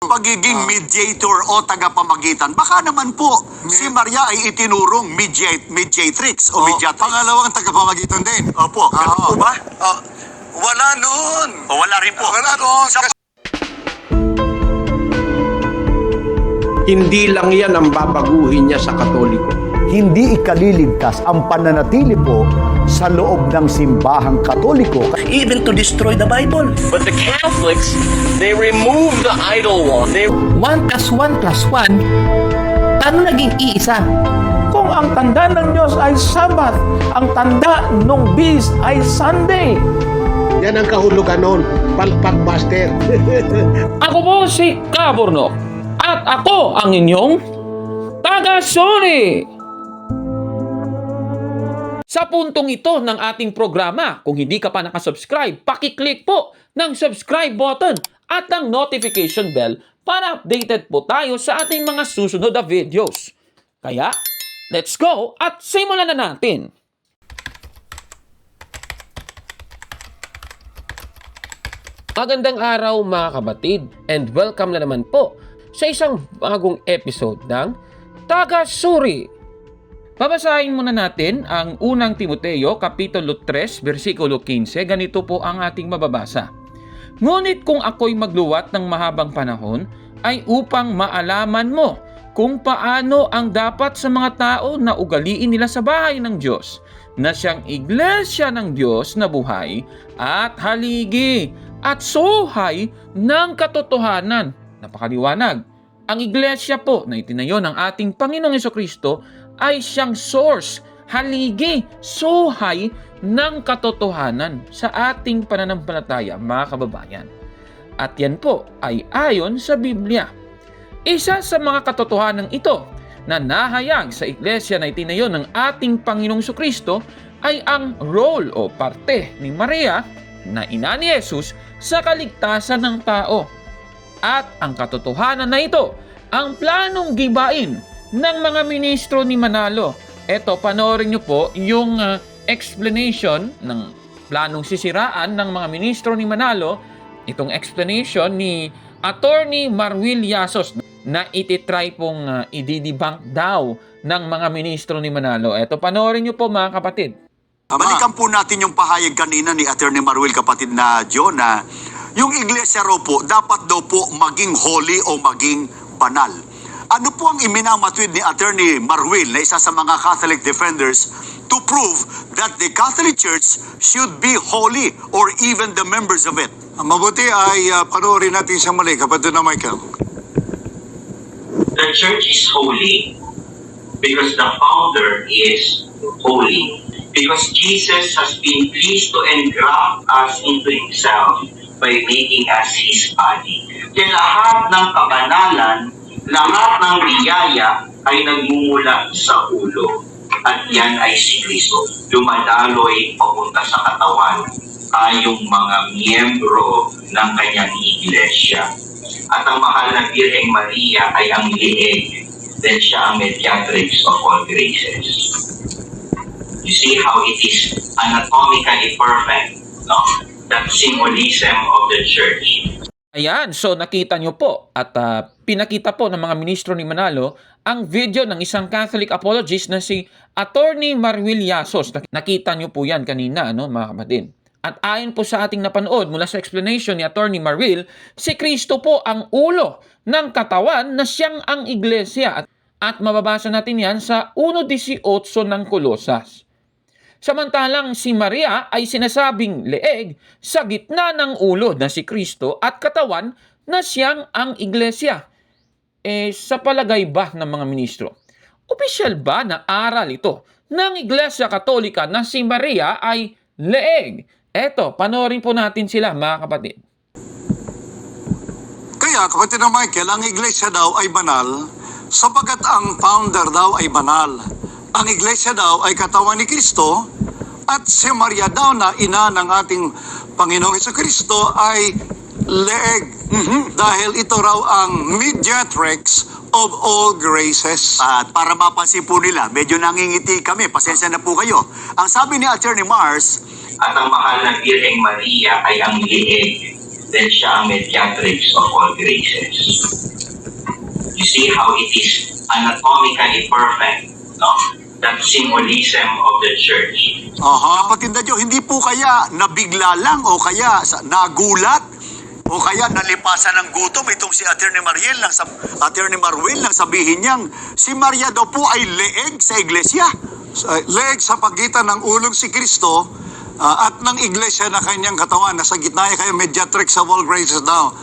pagiging mediator o tagapamagitan. Baka naman po si Maria ay itinurong mediatrix o mediatrix. Pangalawang tagapamagitan din. Opo, ganun po ba? Wala noon. O wala rin po. Wala noon. Hindi lang yan ang babaguhin niya sa Katoliko. Hindi ikaliligtas ang pananatili po sa loob ng simbahang Katoliko. Even to destroy the Bible. But the Catholics, they remove the idol one. 1 plus 1 plus 1, paano naging iisa? Kung ang tanda ng Diyos ay Sabat, ang tanda ng Beast ay Sunday. Yan ang kahulugan nun. Palpak master. Ako po si Kabornok at ako ang inyong taga-Suri. Sa puntong ito ng ating programa, kung hindi ka pa nakasubscribe, pakiclick po ng subscribe button at ang notification bell para updated po tayo sa ating mga susunod na videos. Kaya, let's go at simulan na natin! Magandang araw mga kabatid and welcome na naman po sa isang bagong episode ng Taga-Suri. Babasahin muna natin ang unang Timoteo, Kapitulo 3, versikulo 15. Ganito po ang ating mababasa. Ngunit kung ako'y magluwat ng mahabang panahon, ay upang maalaman mo kung paano ang dapat sa mga tao na ugaliin nila sa bahay ng Diyos, na siyang iglesia ng Diyos na buhay at haligi at suhay ng katotohanan. Napakaliwanag. Ang iglesia po na itinayo ng ating Panginoong Hesukristo ay siyang source, haligi, suhay ng katotohanan sa ating pananampalataya, mga kababayan. At yan po ay ayon sa Biblia. Isa sa mga katotohanan ito na nahayag sa iglesia na itinayo ng ating Panginoong Hesukristo ay ang role o parte ni Maria na ina ni Jesus sa kaligtasan ng tao. At ang katotohanan na ito, ang planong gibain ng mga ministro ni Manalo. Eto, panoorin nyo po yung explanation ng planong sisiraan ng mga ministro ni Manalo. Itong explanation ni Attorney Marwil Yasos na ititry pong ididebunk daw ng mga ministro ni Manalo. Eto, panoorin nyo po mga kapatid. Balikan po natin yung pahayag kanina ni Attorney Maruel, kapatid na John, na yung iglesia raw po, dapat daw po maging holy o maging banal. Ano po ang iminamatwid ni Attorney Maruel na isa sa mga Catholic defenders to prove that the Catholic Church should be holy or even the members of it? Ang mabuti ay panoorin natin siyang mali, kapatid na Michael. The church is holy because the founder is holy. Because Jesus has been pleased to engraft us into Himself by making us His body. Kaya lahat ng kabanalan, lahat ng biyaya ay nagmumula sa ulo. At yan ay si Kristo. Dumadaloy papunta sa katawan tayong mga miyembro ng kanyang iglesia. At ang mahal na Birheng Maria ay ang lieg, dahil siya ang mediatrix of all graces. You see how it is anatomically perfect, no? That symbolism of the church. Ayan, so nakita nyo po at pinakita po ng mga ministro ni Manalo ang video ng isang Catholic apologist na si Attorney Marwil Yasos. Nakita nyo po yan kanina, ano, mga kapatid. At ayon po sa ating napanood mula sa explanation ni Attorney Marwil, si Kristo po ang ulo ng katawan na siyang ang iglesia. At mababasa natin yan sa 1:18 ng Kolosas. Samantalang si Maria ay sinasabing leeg sa gitna ng ulo na si Kristo at katawan na siyang ang iglesia. Sa palagay ba ng mga ministro, opisyal ba na aral ito ng Iglesia Katolika na si Maria ay leeg? Eto, panoorin po natin sila mga kapatid. Kaya, kapatid na Michael, ang iglesia daw ay banal sapagkat ang founder daw ay banal. Ang iglesia daw ay katawan ni Kristo at si Maria daw na ina ng ating Panginoong Hesukristo ay leeg. Dahil ito raw ang mediatrix of all graces. At para mapansin po nila, medyo nangingiti kami. Pasensya na po kayo. Ang sabi ni Attorney Mars, At ang mahal na Birheng Maria ay ang lieg, dahil siya ang mediatrix of all graces. see how it is anatomically perfect, no? That symbolism of the church. Kapatid na Diyo, hindi po kaya nabigla lang o kaya nagulat o kaya nalipasan ng gutom itong si Attorney Maruel nang sabihin niyang si Maria daw po ay leeg sa iglesia. Leeg sa pagitan ng ulong si Kristo at ng iglesia na kanyang katawan. Nasa gitna niya kayo, mediatrix of all graces daw.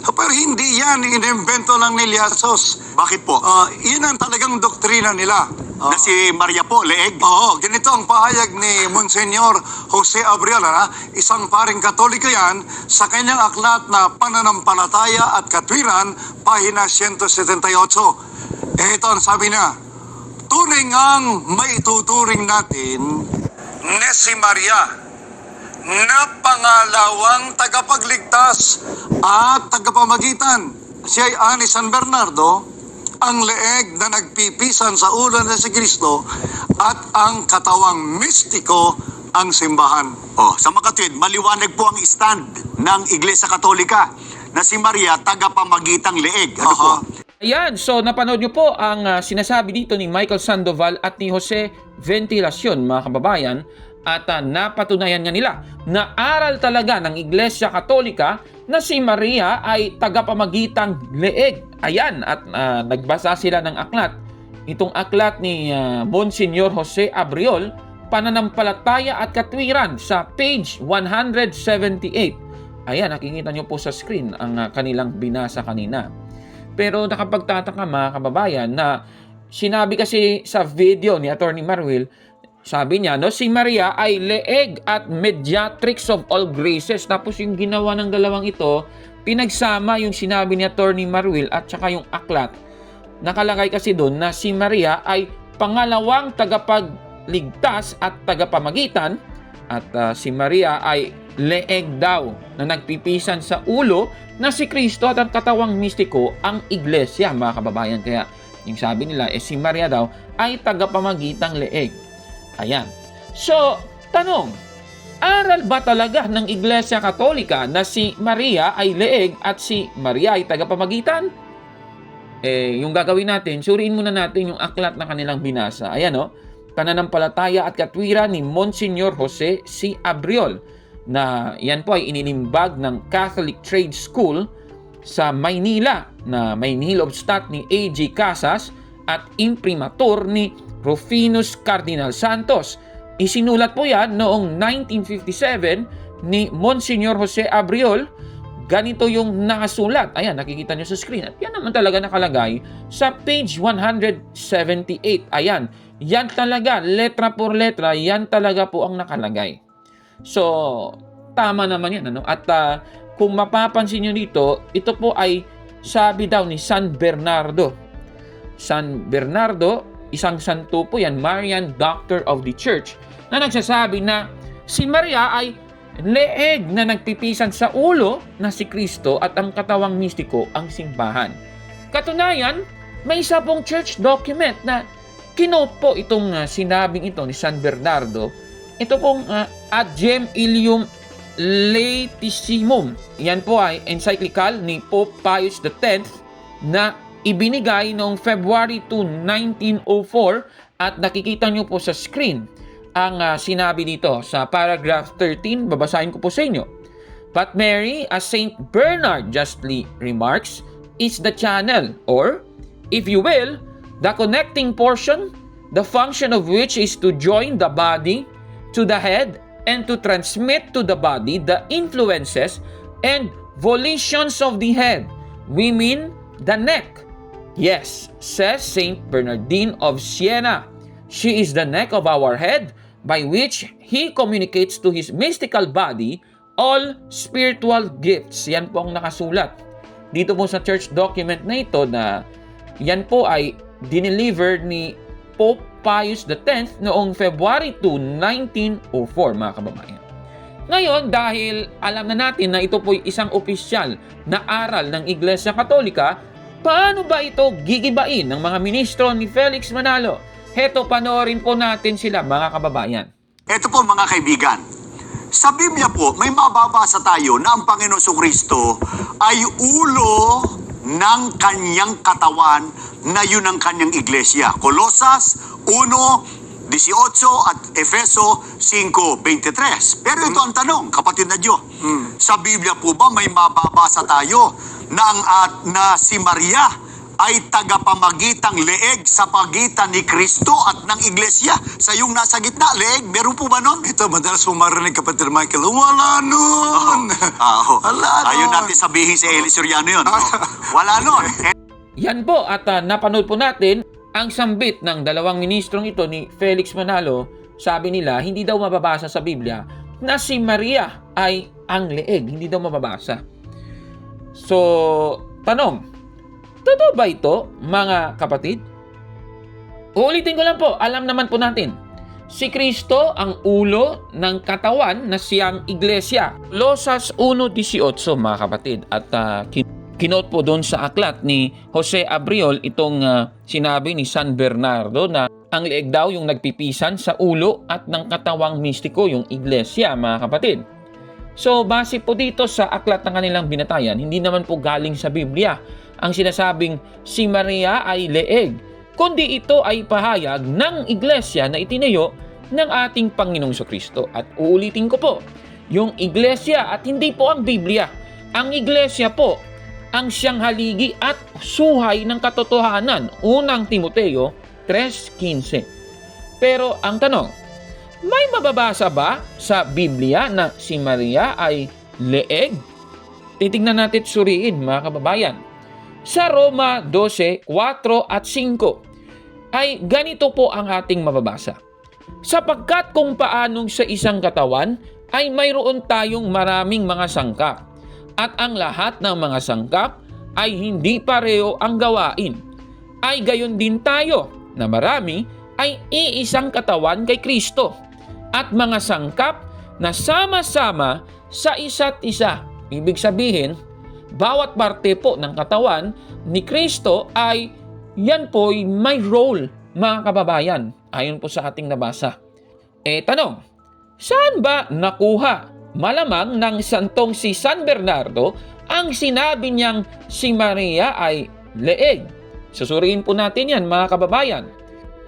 Pero hindi yan, inimbento lang ni Liasos. Bakit po? Yun ang talagang doktrina nila. Na si Maria po, leeg? Oo, ganito ang pahayag ni Monsignor Jose Abriel, isang paring Katoliko yan, sa kanyang aklat na Pananampalataya at Katwiran, pahina 178. Ito ang sabi niya, tunay ngang maituturing natin na si Maria na pangalawang tagapagligtas at tagapamagitan. Siya ay ani San Bernardo, ang leeg na nagpipisan sa ulo na si Kristo at ang katawang mistiko ang simbahan. Sa makatwid, maliwanag po ang stand ng Iglesia Katolika na si Maria tagapamagitang leeg. Ano po? Ayan, so napanood nyo po ang sinasabi dito ni Michael Sandoval at ni Jose Ventilacion, mga kababayan, at napatunayan nga nila na aral talaga ng Iglesia Katolika na si Maria ay tagapamagitang leeg. Ayan, at nagbasa sila ng aklat. Itong aklat ni Monsignor Jose Abriol, Pananampalataya at Katwiran, sa page 178. Ayan, nakikita nyo po sa screen ang kanilang binasa kanina. Pero nakapagtataka, mga kababayan, na sinabi kasi sa video ni Attorney Maruel, sabi niya, no, si Maria ay leeg at mediatrix of all graces. Tapos yung ginawa ng dalawang ito, pinagsama yung sinabi ni Attorney Maruel at saka yung aklat. Nakalagay kasi doon na si Maria ay pangalawang tagapagligtas at tagapamagitan, at si Maria ay leeg daw na nagpipisan sa ulo na si Kristo at ang katawang mistiko ang iglesia, mga kababayan. Kaya yung sabi nila, si Maria daw ay tagapamagitang leeg. Ayan. So, tanong, aral ba talaga ng Iglesia Katolika na si Maria ay leeg at si Maria ay tagapamagitan? Yung gagawin natin, suriin muna natin yung aklat na kanilang binasa. Ayan, no? Pananampalataya at Katwiran ni Monsignor Jose C. Abriol, na yan po ay inilimbag ng Catholic Trade School sa Maynila, na may nihil obstat ni A.G. Casas at imprimatur ni Rufinus Cardinal Santos. Isinulat po yan noong 1957 ni Monsignor Jose Abriol. Ganito yung nakasulat. Ayan, nakikita nyo sa screen. At yan naman talaga nakalagay sa page 178. Ayan, yan talaga, letra por letra, yan talaga po ang nakalagay. So, tama naman yan. Ano? At kung mapapansin nyo dito, ito po ay sabi daw ni San Bernardo. San Bernardo, isang santo po yan, Marian Doctor of the Church, na nagsasabi na si Maria ay leeg na nagpipisan sa ulo na si Kristo at ang katawang mistiko ang simbahan. Katunayan, may isa pong church document na kinote po itong sinabing ito ni San Bernardo. Ito pong Ad Gem Ilium Laetissimum. Yan po ay encyclical ni Pope Pius X na ibinigay noong February 2, 1904, at nakikita nyo po sa screen ang sinabi dito sa paragraph 13. Babasahin ko po sa inyo. But Mary, as Saint Bernard justly remarks, is the channel, or, if you will, the connecting portion, the function of which is to join the body to the head and to transmit to the body the influences and volitions of the head. We mean the neck. Yes, says Saint Bernardine of Siena, she is the neck of our head, by which he communicates to his mystical body all spiritual gifts. Yan po ang nakasulat dito po sa church document na ito, na yan po ay dinelivered ni Pope Pius X noong February 2, 1904, mga kababayan. Ngayon, dahil alam na natin na ito po isang opisyal na aral ng Iglesia Katolika, paano ba ito gigibain ng mga ministro ni Felix Manalo? Heto, panoorin po natin sila, mga kababayan. Ito po, mga kaibigan. Sa Biblia po, may mababasa tayo na ang Panginoon Kristo ay ulo ng kanyang katawan na yun ang kanyang iglesia. Kolosas 1:18 at Efeso 5:23. Pero ito ang tanong, kapatid na Diyo. Sa Biblia po ba may mababasa tayo na si Maria ay tagapamagitang leeg sa pagitan ni Kristo at ng iglesia? Sa yung nasa gitna, leeg, meron po ba nun? Ito, madalas umarinig, kapatid Michael, wala nun! Wala nun! Ayun natin sabihin si Eli Soriano yun. Wala nun. Yan po, at napanood po natin ang sambit ng dalawang ministrong ito ni Felix Manalo. Sabi nila, hindi daw mababasa sa Biblia na si Maria ay ang leeg. Hindi daw mababasa. So, tanong, totoo ba ito, mga kapatid? Uulitin ko lang po, alam naman po natin, si Kristo ang ulo ng katawan na siyang iglesia. Kolosas 1:18, mga kapatid. At kinote po doon sa aklat ni Jose Abriol itong sinabi ni San Bernardo na ang leeg daw yung nagpipisan sa ulo at ng katawang mistiko, yung iglesia, mga kapatid. So, base po dito sa aklat ng kanilang binatayan, hindi naman po galing sa Biblia ang sinasabing si Maria ay leeg, kundi ito ay pahayag ng iglesia na itinayo ng ating Panginoong Kristo. At uulitin ko po, yung iglesia at hindi po ang Biblia. Ang iglesia po ang siyang haligi at suhay ng katotohanan. Unang Timoteo 3:15. Pero ang tanong, may mababasa ba sa Biblia na si Maria ay leeg? Titignan natin at suriin, mga kababayan. Sa Roma 12:4 at 5 ay ganito po ang ating mababasa. Sapagkat kung paanong sa isang katawan ay mayroon tayong maraming mga sangkap, at ang lahat ng mga sangkap ay hindi pareho ang gawain, ay gayon din tayo na marami ay iisang katawan kay Kristo, at mga sangkap na sama-sama sa isa't isa. Ibig sabihin, bawat parte po ng katawan ni Kristo ay yan po may role, mga kababayan, ayon po sa ating nabasa. Tanong, saan ba nakuha malamang ng santong si San Bernardo ang sinabi niyang si Maria ay leeg? Susuriin po natin yan, mga kababayan.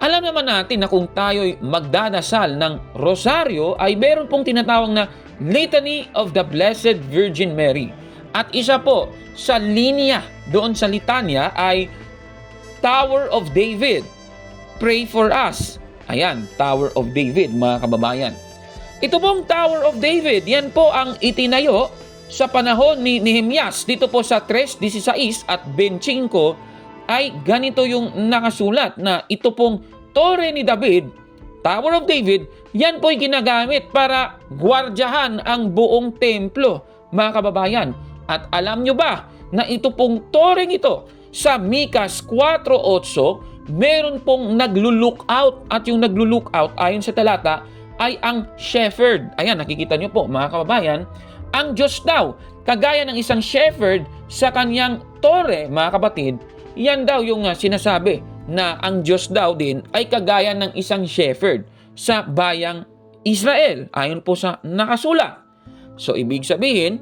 Alam naman natin na kung tayo'y magdadasal ng rosaryo ay meron pong tinatawag na Litany of the Blessed Virgin Mary. At isa po sa linya doon sa litanya ay Tower of David. Pray for us. Ayan, Tower of David, mga kababayan. Ito pong Tower of David, yan po ang itinayo sa panahon ni Nehemias. Dito po sa 3:16 at 25 ay ganito yung nakasulat na ito pong Torre ni David, Tower of David, yan po'y ginagamit para gwardyahan ang buong templo, mga kababayan. At alam nyo ba na ito pong toreng ito sa Mikas 4:8, meron pong naglo-look out, at yung naglo-look out ayon sa talata ay ang shepherd. Ayan, nakikita nyo po, mga kababayan, ang Diyos daw, kagaya ng isang shepherd sa kanyang tore, mga kapatid, yan daw yung sinasabi na ang Diyos daw din ay kagaya ng isang shepherd sa bayang Israel, ayon po sa nakasulat. So, ibig sabihin,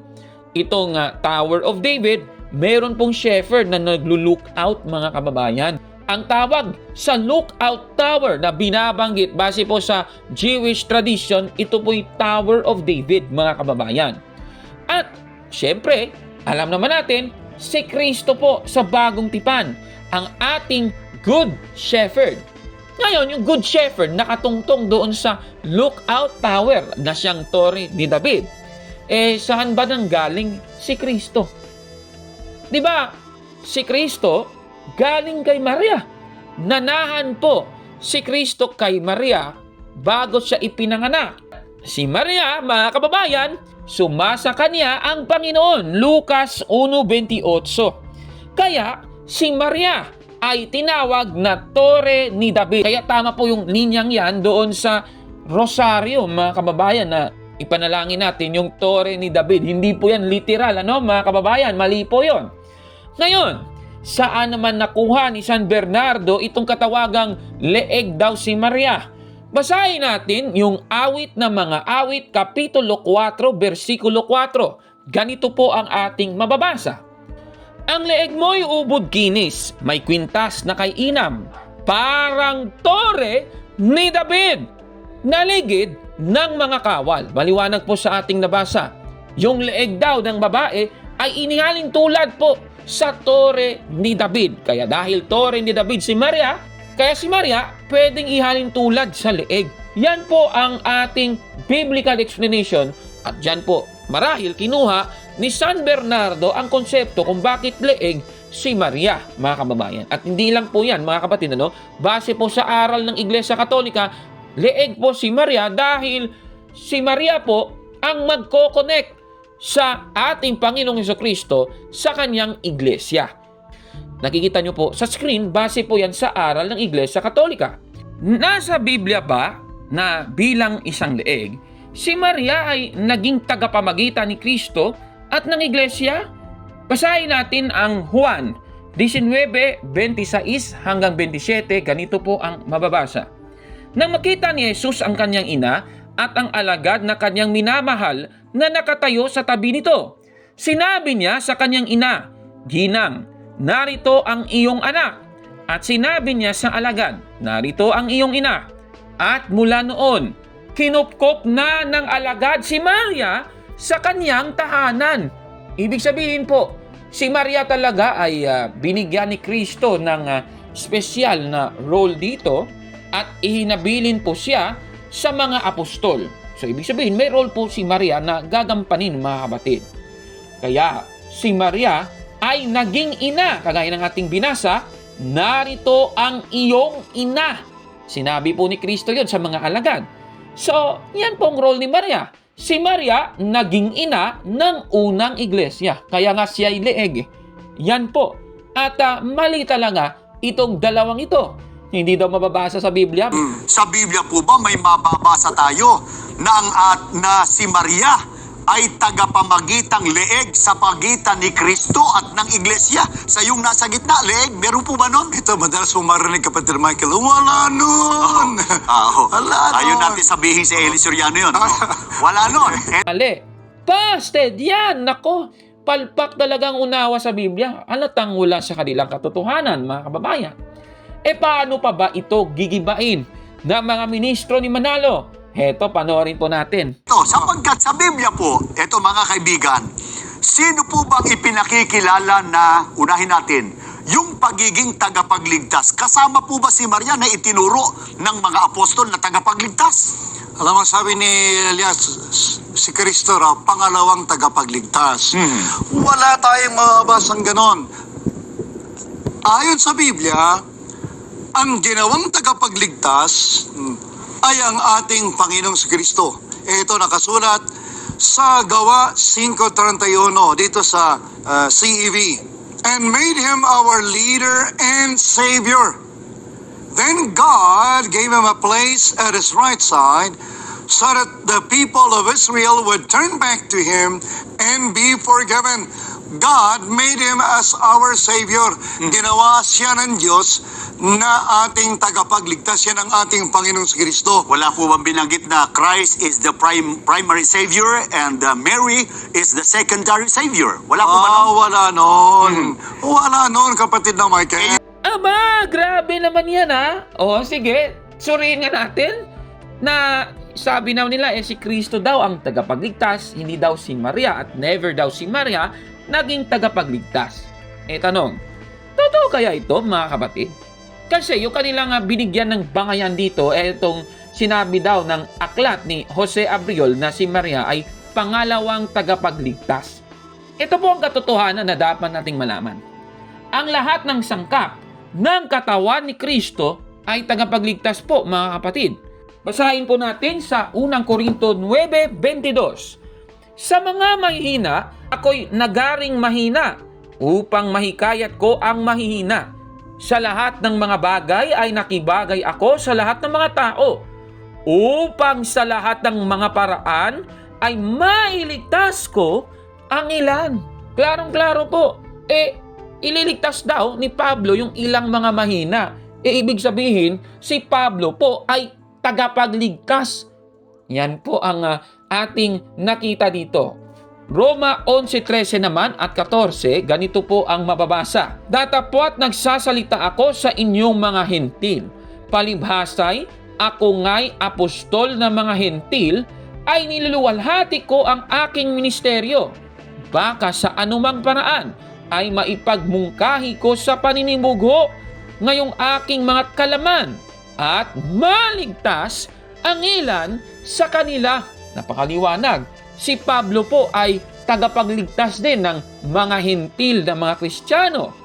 itong Tower of David, meron pong shepherd na naglo-look out, mga kababayan. Ang tawag sa lookout tower na binabanggit base po sa Jewish tradition, ito po'y Tower of David, mga kababayan. At syempre, alam naman natin, si Kristo po sa bagong tipan, ang ating Good Shepherd. Ngayon, yung Good Shepherd nakatungtong doon sa lookout tower na siyang Torre ni David. Saan ba nanggaling si Kristo? Di ba, si Kristo galing kay Maria. Nanahan po si Kristo kay Maria bago siya ipinanganak. Si Maria, mga kababayan, sumasa kanya ang Panginoon. Lucas 1:28. Kaya si Maria ay tinawag na Torre ni David. Kaya tama po yung linyang yan doon sa Rosario, mga kababayan, na ipanalangin natin yung Torre ni David. Hindi po yan literal, mga kababayan? Mali po yon. Ngayon, saan naman nakuha ni San Bernardo itong katawagang leeg daw si Maria? Basahin natin yung awit ng mga awit, Kapitulo 4, versikulo 4. Ganito po ang ating mababasa. Ang leeg mo'y ubod kinis, may kwintas na kay inam, parang tore ni David, naligid ng mga kawal. Maliwanag po sa ating nabasa, yung leeg daw ng babae ay inihaling tulad po sa tore ni David. Kaya dahil tore ni David si Maria, kaya si Maria pwedeng ihalin tulad sa leeg. Yan po ang ating biblical explanation at dyan po marahil kinuha ni San Bernardo ang konsepto kung bakit leeg si Maria, mga kababayan. At hindi lang po yan, mga kapatid, base po sa aral ng Iglesia Katolika, leeg po si Maria dahil si Maria po ang magko-connect sa ating Panginoong Hesukristo sa kanyang iglesia. Nakikita nyo po sa screen, base po yan sa aral ng Iglesia Katolika. Nasa Biblia ba na bilang isang leeg, si Maria ay naging tagapamagitan ni Kristo at ng iglesia? Basahin natin ang Juan 19:26 hanggang 27, ganito po ang mababasa. Nang makita ni Jesus ang kanyang ina at ang alagad na kanyang minamahal na nakatayo sa tabi nito, sinabi niya sa kanyang ina, "Ginang, narito ang iyong anak." At sinabi niya sa alagad, "Narito ang iyong ina." At mula noon, kinupkop na ng alagad si Maria sa kanyang tahanan. Ibig sabihin po, si Maria talaga ay binigyan ni Kristo ng special na role dito at ihinabilin po siya sa mga apostol. So ibig sabihin, may role po si Maria na gagampanin, mga kapatid. Kaya si Maria ay naging ina, kagaya ng ating binasa, "Narito ang iyong ina." Sinabi po ni Kristo yon sa mga alagad. So, yan pong role ni Maria. Si Maria naging ina ng unang iglesia. Kaya nga siya ay leeg. Yan po. At mali talaga itong dalawang ito. Hindi daw mababasa sa Biblia. Sa Biblia po ba may mababasa tayo na si Maria ay tagapamagitang leeg sa pagitan ni Kristo at ng iglesia? Sa yung nasa gitna, leeg, meron po ba nun? Ito, madalas marinig, kapatid Michael, wala nun! Wala nun! Ayaw natin sabihin si Eli Soriano yun. Wala nun. Mali. Busted! Yan! Nako! Palpak talagang unawa sa Biblia. Alatang wala sa kanilang katotohanan, mga kababayan. Paano pa ba ito gigibain ng mga ministro ni Manalo? Heto, panoorin po natin. Sapagkat sa Biblia po, eto mga kaibigan, sino po bang ipinakikilala na, unahin natin, yung pagiging tagapagligtas? Kasama po ba si Maria na itinuro ng mga apostol na tagapagligtas? Alam mo, sabi ni Elias, si Kristo raw, pangalawang tagapagligtas. Wala tayong mababasang ganon. Ayon sa Biblia, ang ginawang tagapagligtas ay ang ating Panginoong Kristo. Ito nakasulat sa Gawa 5:31 dito sa CEV. And made him our leader and Savior. Then God gave him a place at his right side so that the people of Israel would turn back to him and be forgiven. God made him as our Savior. Ginawa siya ng Diyos na ating tagapagligtas. Yan ang ating Panginoong Kristo. Wala po bang binanggit na Christ is the primary Savior and Mary is the secondary Savior? Wala po ba nun? Wala nun. Wala nun, kapatid na Michael. Aba, grabe naman yan O sige, suriin nga natin na sabi na nila si Kristo daw ang tagapagligtas, hindi daw si Maria at never daw si Maria naging tagapagligtas. Tanong, totoo kaya ito, mga kapatid? Kasi yung kanilang binigyan ng bangayan dito, itong sinabi daw ng aklat ni Jose Abriol na si Maria ay pangalawang tagapagligtas. Ito po ang katotohanan na dapat nating malaman. Ang lahat ng sangkap ng katawan ni Kristo ay tagapagligtas po, mga kapatid. Basahin po natin sa 1 Corinto 9:22. Sa mga mahihina, ako'y nagaring mahina upang mahikayat ko ang mahihina. Sa lahat ng mga bagay ay nakibagay ako sa lahat ng mga tao upang sa lahat ng mga paraan ay mailigtas ko ang ilan. Klarong-klaro po. Ililigtas daw ni Pablo yung ilang mga mahina. Ibig sabihin, si Pablo po ay tagapagligtas. Yan po ang ating nakita dito. Roma 11:13 naman at 14, ganito po ang mababasa. Datapwat nagsasalita ako sa inyong mga hentil. Palibhasay, ako nga'y apostol ng mga hentil, ay niluluwalhati ko ang aking ministeryo. Baka sa anumang paraan ay maipagmungkahi ko sa paninimugho ngayong aking mga kalaman at maligtas ang ilan sa kanila. Napakaliwanag. Si Pablo po ay tagapagligtas din ng mga hentil na mga Kristiyano.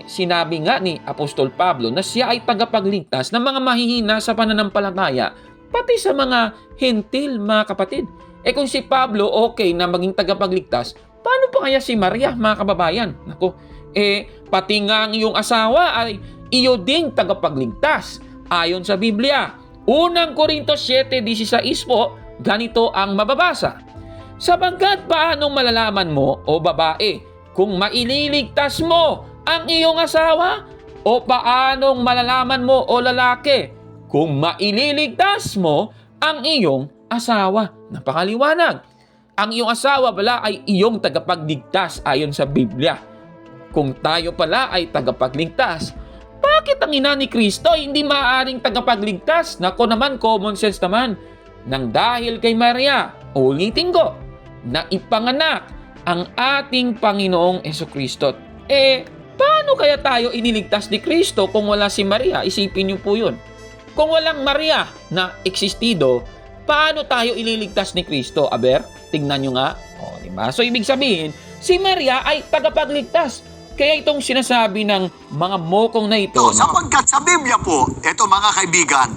Sinabi nga ni Apostol Pablo na siya ay tagapagligtas ng mga mahihina sa pananampalataya, pati sa mga hentil, mga kapatid. Kung si Pablo okay na maging tagapagligtas, paano pa kaya si Maria, mga kababayan? Naku, pati nga ang iyong asawa ay iyo ding tagapagligtas. Ayon sa Biblia, unang Korintos 7:16 po, ganito ang mababasa. Sapagkat paanong malalaman mo, o babae, kung maililigtas mo ang iyong asawa? O paanong malalaman mo, o lalaki, kung maililigtas mo ang iyong asawa? Napakaliwanag. Ang iyong asawa pala ay iyong tagapagligtas ayon sa Biblia. Kung tayo pala ay tagapagligtas, bakit ang ina ni Kristo hindi maaaring tagapagligtas? Nako naman, common sense naman. Nang dahil kay Maria, ulitin ko, na ipanganak ang ating Panginoong Jesucristo. Paano kaya tayo iniligtas ni Kristo kung wala si Maria? Isipin niyo po yun. Kung walang Maria na existido, paano tayo ililigtas ni Kristo? Aber, tignan nyo nga. Diba? So, ibig sabihin, si Maria ay tagapagligtas. Kaya itong sinasabi ng mga mokong na ito, Sapagkat sa Biblia po, eto mga kaibigan,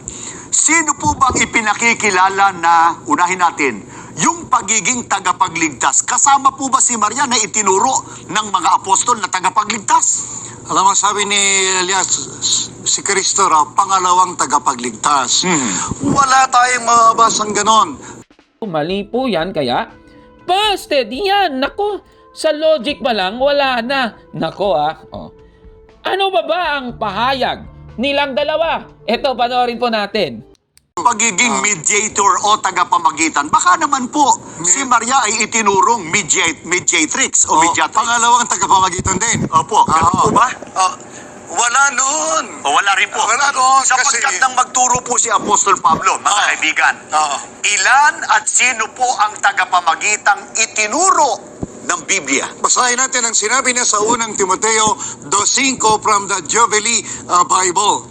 sino po bang ipinakikilala na, unahin natin, yung pagiging tagapagligtas? Kasama po ba si Maria na itinuro ng mga apostol na tagapagligtas? Alam mo, sabi ni Elias, si Kristo raw, pangalawang tagapagligtas. Wala tayong mababasang ganon. mali po yan, kaya busted yan. Nako, sa logic pa lang, wala na. Nako Ano ba ang pahayag nilang dalawa? Ito, panoorin po natin. Pagiging mediator o tagapamagitan. Baka naman po, si Maria ay itinurong mediatrix o mediatrix. Pangalawang tagapamagitan din. Opo, ganun po ba? Wala noon. O wala rin po. Wala noon Sapagkat kasi... nang magturo po si Apostol Pablo, mga kaibigan, ilan at sino po ang tagapamagitang itinuro ng Biblia? Basahin natin ang sinabi niya sa unang Timoteo 2:5 from the Jubilee Bible.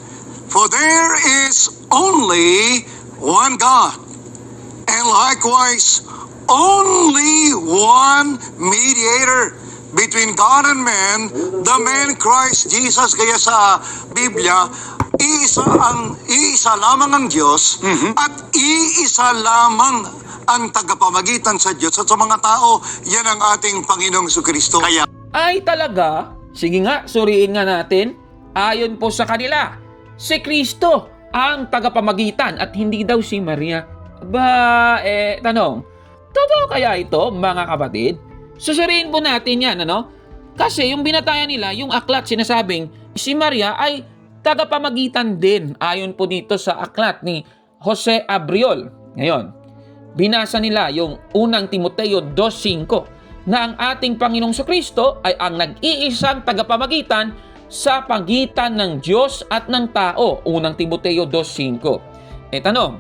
For there is only one God, and likewise only one mediator between God and man, the man Christ Jesus. Kaya sa Biblia, iisa lamang ang Diyos at iisa lamang ang tagapamagitan sa Diyos at sa mga tao. Yan ang ating Panginoong Jesucristo. Kaya Ay talaga? Sige nga, suriin nga natin. Ayon po sa kanila, si Kristo ang tagapamagitan at hindi daw si Maria. Tanong, totoo kaya ito, mga kapatid? Susuriin po natin yan, Kasi yung binatayan nila, yung aklat, sinasabing si Maria ay tagapamagitan din. Ayon po dito sa aklat ni Jose Abriol. Ngayon, binasa nila yung unang Timoteo 2:5 na ang ating Panginoong Jesucristo ay ang nag-iisang tagapamagitan sa pagitan ng Diyos at ng tao. Unang Timoteo 2:5. Tanong,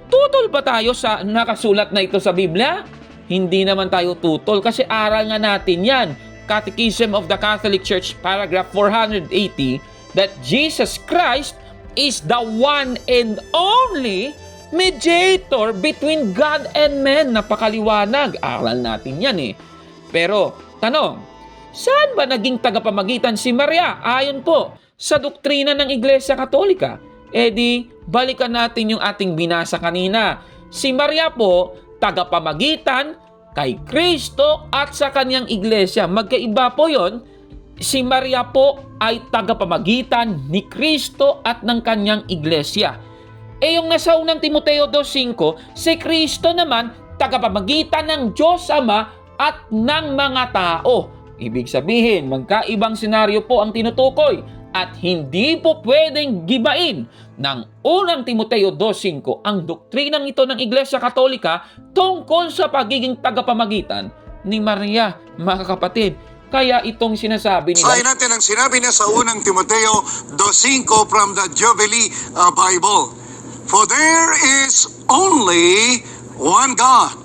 tutol ba tayo sa nakasulat na ito sa Biblia? Hindi naman tayo tutol kasi aral nga natin yan. Catechism of the Catholic Church, paragraph 480, that Jesus Christ is the one and only mediator between God and man. Napakaliwanag. Aral natin yan Pero, tanong, saan ba naging tagapamagitan si Maria? Ayon po sa doktrina ng Iglesia Katolika. Balikan natin yung ating binasa kanina. Si Maria po, tagapamagitan kay Kristo at sa kanyang iglesia. Magkaiba po yon. Si Maria po ay tagapamagitan ni Kristo at ng kanyang iglesia. Yung nasa unang Timoteo 2:5, si Kristo naman tagapamagitan ng Diyos Ama at ng mga tao. Ibig sabihin, magkaibang senaryo po ang tinutukoy at hindi po pwedeng gibain ng unang Timoteo 2:5 ang doktrinang ito ng Iglesia Katolika tungkol sa pagiging tagapamagitan ni Maria, mga kapatid. Kaya itong sinasabi nila, Basahin natin ang sinabi niya sa unang Timoteo 2:5 from the Jubilee Bible. For there is only one God,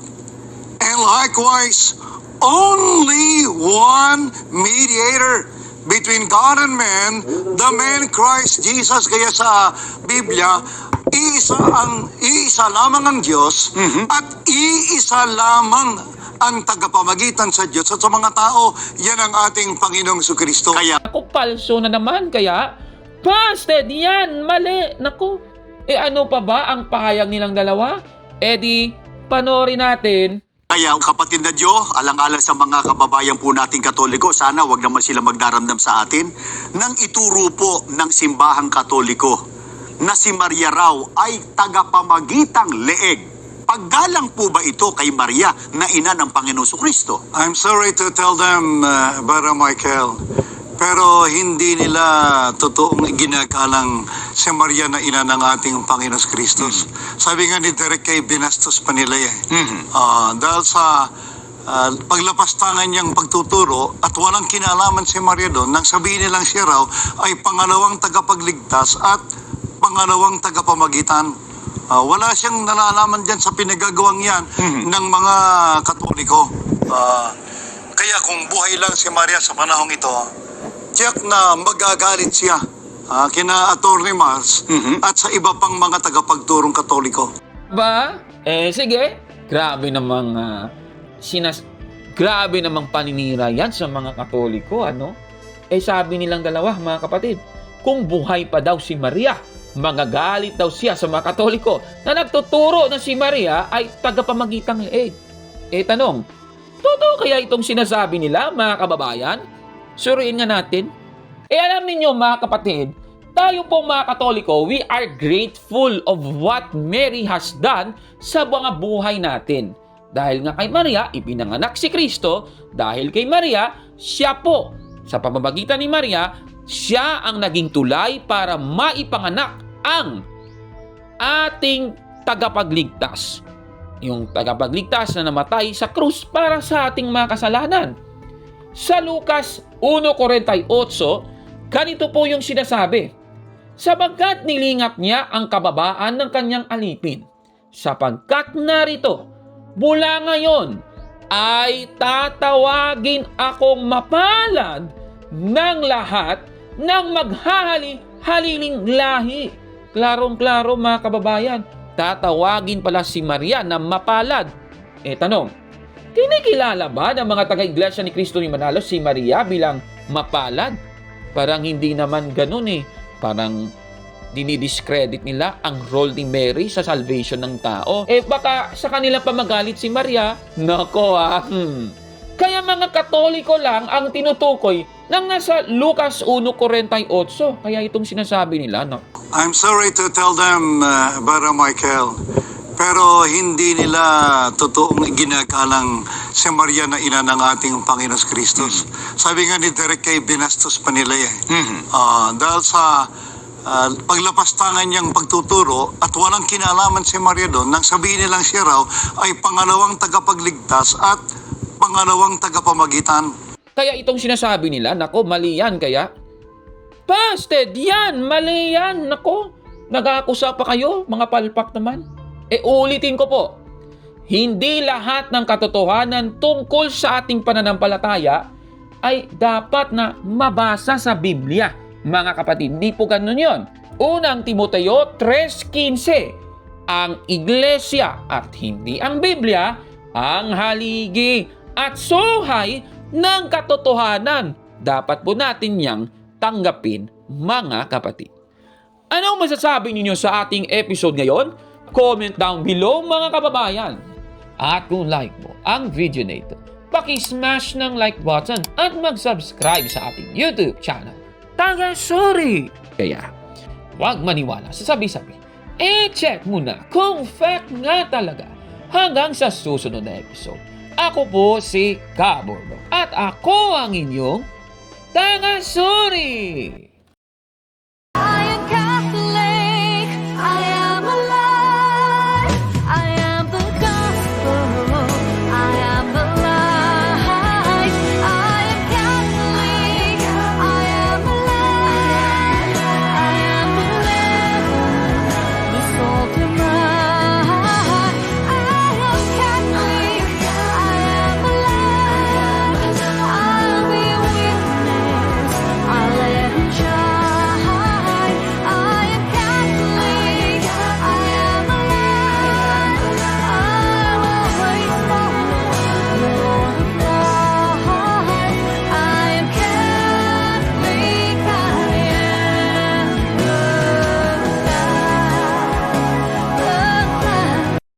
and likewise only one mediator between God and man, the man Christ Jesus. Kaya sa Biblia, iisa lamang ang Diyos at iisa lamang ang tagapamagitan sa Diyos at sa mga tao. Yan ang ating Panginoong Jesucristo. Kaya ako palso na naman, kaya busted yan, mali. Naku, ano pa ba ang pahayag nilang dalawa? Di panoorin natin. Kaya kapatid na Diyo, alang-alang sa mga kababayan po nating Katoliko, sana wag naman sila magdaramdam sa atin nang ituro po ng simbahang Katoliko na si Maria raw ay tagapamagitang leeg. Paggalang po ba ito kay Maria na ina ng Panginoong Jesucristo? I'm sorry to tell them, Brother Michael, pero hindi nila totoong ginagalang si Maria na ina ng ating Panginoon Jesucristo. Sabi nga ni Derek kay binastos pa nila dahil sa paglapastangan niyang pagtuturo at walang kinalaman si Maria doon, nang sabihin nilang siya raw ay pangalawang tagapagligtas at pangalawang tagapamagitan. Wala siyang nalalaman dyan sa pinagagawang yan ng mga Katoliko. Kaya kung buhay lang si Maria sa panahong ito, tiyak na magagalit siya kina Atty. Mars at sa iba pang mga tagapagturong Katoliko. Ba? Sige. Grabe namang grabe namang paninira yan sa mga Katoliko, ano? Sabi nilang dalawa, mga kapatid, kung buhay pa daw si Maria, magagalit daw siya sa mga Katoliko na nagtuturo na si Maria ay tagapamagitan leeg. Tanong, totoo kaya itong sinasabi nila, mga kababayan? Suriin nga natin. Alam ninyo, mga kapatid, tayo pong mga Katoliko, we are grateful of what Mary has done sa mga buhay natin. Dahil nga kay Maria, ipinanganak si Kristo. Dahil kay Maria, siya po, sa pamamagitan ni Maria, siya ang naging tulay para maipanganak ang ating tagapagligtas. Yung tagapagligtas na namatay sa krus para sa ating mga kasalanan. Sa Lucas 1:48, ganito po yung sinasabi. Sapagkat nilingap niya ang kababaan ng kanyang alipin, sapagkat narito, mula ngayon ay tatawagin akong mapalad ng lahat ng maghahali-haliling lahi. Klarong-klaro, mga kababayan, tatawagin pala si Maria na mapalad. Tanong, kinikilala ba ng mga taga-iglesia ni Cristo ni Manalo si Maria bilang mapalad? Parang hindi naman ganun Parang dinidiscredit nila ang role ni Mary sa salvation ng tao. Baka sa kanila pa magalit si Maria. Nako Kaya mga Katoliko lang ang tinutukoy ng nasa Lucas 1:48. Kaya itong sinasabi nila, no? I'm sorry to tell them, Brother Michael, pero hindi nila totoong ginagalang si Maria na ina ng ating Panginoon Jesucristo. Sabi nga ni Derek kay binastos pa nila dahil sa paglapastangan niyang pagtuturo at walang kinalaman si Maria doon, nang sabihin nilang siya raw ay pangalawang tagapagligtas at pangalawang tagapamagitan. Kaya itong sinasabi nila, nako, mali yan. Kaya, busted yan, mali yan. Nako, nag-aakusa pa kayo, mga palpak naman. Ulitin ko po, hindi lahat ng katotohanan tungkol sa ating pananampalataya ay dapat na mabasa sa Biblia. Mga kapatid, hindi po ganun yun. Unang Timoteo 3:15, ang iglesia at hindi ang Biblia ang haligi at suhay ng katotohanan. Dapat po natin niyang tanggapin, mga kapatid. Anong masasabi ninyo sa ating episode ngayon? Comment down below, mga kababayan. At kung like mo ang video na ito, paki-smash ng like button at mag-subscribe sa ating YouTube channel. Taga-sorry! Kaya, huwag maniwala sa sabi-sabi. Check muna kung fact nga talaga. Hanggang sa susunod na episode. Ako po si Kabordo. At ako ang inyong taga-sorry!